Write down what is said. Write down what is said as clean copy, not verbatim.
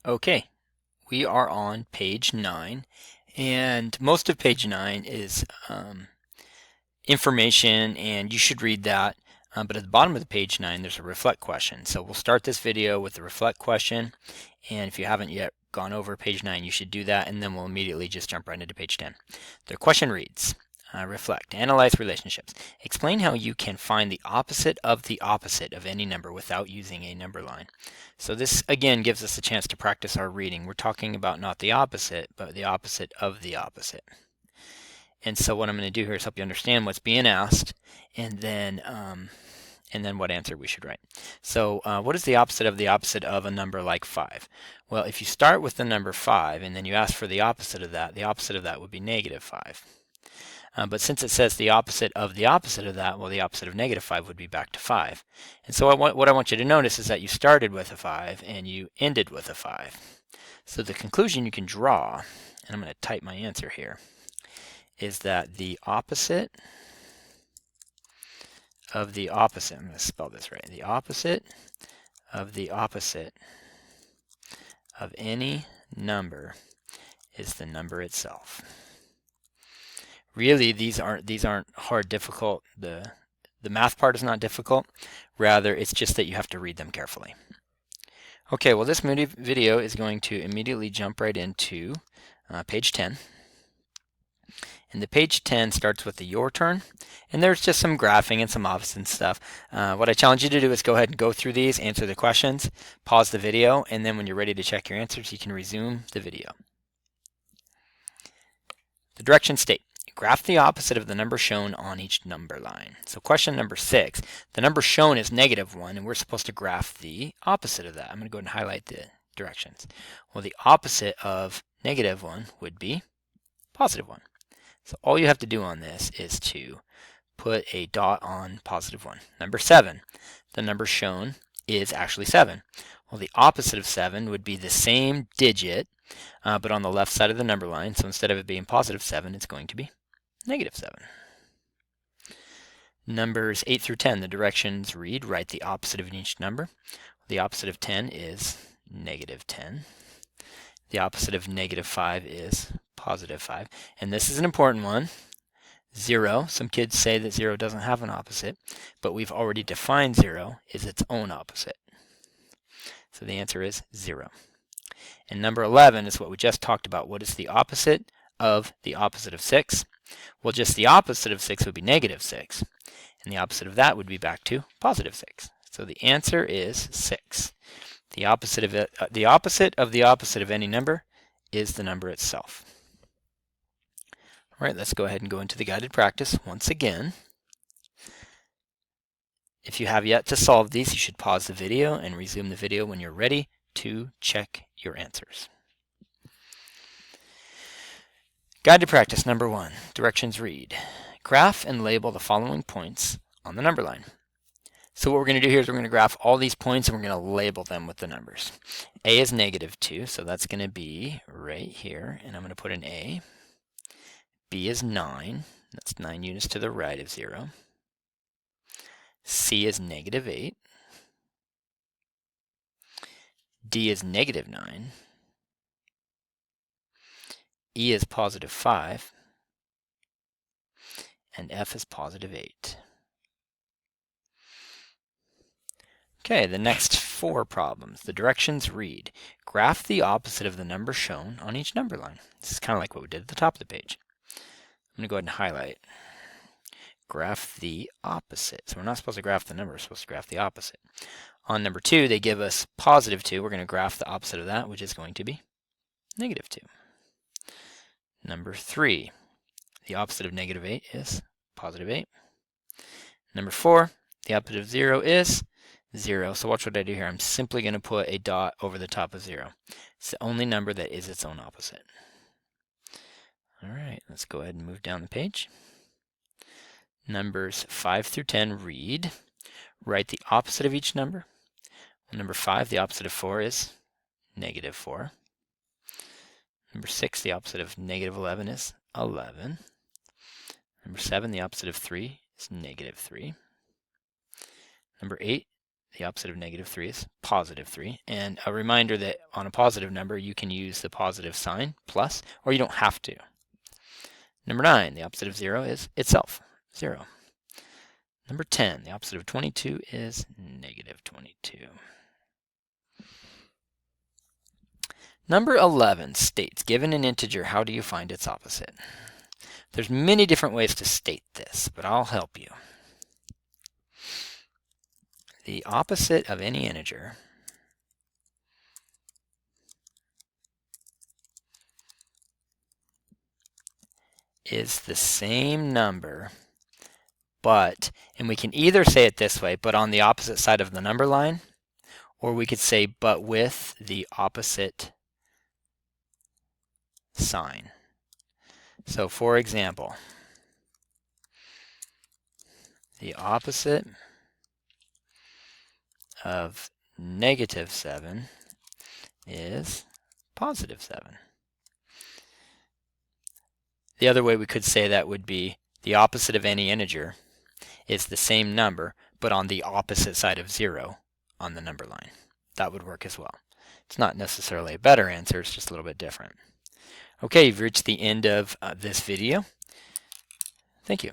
Okay, we are on page 9, and most of page 9 is information, and you should read that. But at the bottom of the page 9, there's a reflect question. So we'll start this video with the reflect question, and if you haven't yet gone over page 9, you should do that, and then we'll immediately just jump right into page 10. The question reads, reflect, analyze relationships. Explain how you can find the opposite of any number without using a number line. So this again gives us a chance to practice our reading. We're talking about not the opposite, but the opposite of the opposite. And so what I'm going to do here is help you understand what's being asked, and then what answer we should write. So what is the opposite of a number like 5? Well, if you start with the number 5 and then you ask for the opposite of that would be negative 5. But since it says the opposite of that, well, the opposite of negative 5 would be back to 5. And so what I want you to notice is that you started with a 5 and you ended with a 5. So the conclusion you can draw, and I'm going to type my answer here, is that the opposite of the opposite, I'm going to spell this right, the opposite of any number is the number itself. Really, these aren't hard, difficult. The math part is not difficult. Rather, it's just that you have to read them carefully. Okay, well, this video is going to immediately jump right into page 10. And the page 10 starts with the your turn, and there's just some graphing and some opposites and stuff. What I challenge you to do is go ahead and go through these, answer the questions, pause the video, and then when you're ready to check your answers, you can resume the video. The directions state, graph the opposite of the number shown on each number line. So question number 6, the number shown is negative 1, and we're supposed to graph the opposite of that. I'm going to go ahead and highlight the directions. Well, the opposite of negative 1 would be positive 1. So all you have to do on this is to put a dot on positive 1. Number 7, the number shown is actually 7. Well, the opposite of 7 would be the same digit, but on the left side of the number line. So instead of it being positive 7, it's going to be negative 7. Numbers 8 through 10, the directions read, write the opposite of each number. The opposite of 10 is negative 10. The opposite of negative 5 is positive 5. And this is an important one. 0, some kids say that 0 doesn't have an opposite, but we've already defined 0 is its own opposite. So the answer is 0. And number 11 is what we just talked about. What is the opposite of 6? Well, just the opposite of 6 would be negative 6. And the opposite of that would be back to positive 6. So the answer is 6. The opposite of any number is the number itself. All right, let's go ahead and go into the guided practice once again. If you have yet to solve these, you should pause the video and resume the video when you're ready to check your answers. Guided practice number 1. Directions read, graph and label the following points on the number line. So what we're going to do here is we're going to graph all these points and we're going to label them with the numbers. A is negative 2, so that's going to be right here, and I'm going to put an A. B is 9, that's 9 units to the right of 0. C is negative 8. D is negative 9. E is positive 5. And F is positive 8. Okay, the next 4 problems. The directions read, graph the opposite of the number shown on each number line. This is kind of like what we did at the top of the page. I'm going to go ahead and highlight. Graph the opposite. So we're not supposed to graph the number, we're supposed to graph the opposite. On number 2, they give us positive 2. We're going to graph the opposite of that, which is going to be negative 2. Number 3, the opposite of negative 8 is positive 8. Number 4, the opposite of 0 is 0. So watch what I do here. I'm simply going to put a dot over the top of 0. It's the only number that is its own opposite. All right, let's go ahead and move down the page. Numbers 5 through 10 read, write the opposite of each number. Number 5, the opposite of 4 is negative 4. Number 6, the opposite of negative 11 is 11. Number 7, the opposite of 3 is negative 3. Number 8, The opposite of negative 3 is positive 3. And a reminder that on a positive number, you can use the positive sign, plus, or you don't have to. Number 9, the opposite of 0 is itself, 0. Number 10, the opposite of 22 is negative 22. Number 11 states, given an integer, how do you find its opposite? There's many different ways to state this, but I'll help you. The opposite of any integer is the same number, but, and we can either say it this way, but on the opposite side of the number line, or we could say, but with the opposite sign. So for example, the opposite of negative 7 is positive 7. The other way we could say that would be the opposite of any integer is the same number, but on the opposite side of 0 on the number line. That would work as well. It's not necessarily a better answer, it's just a little bit different. Okay, you've reached the end of this video. Thank you.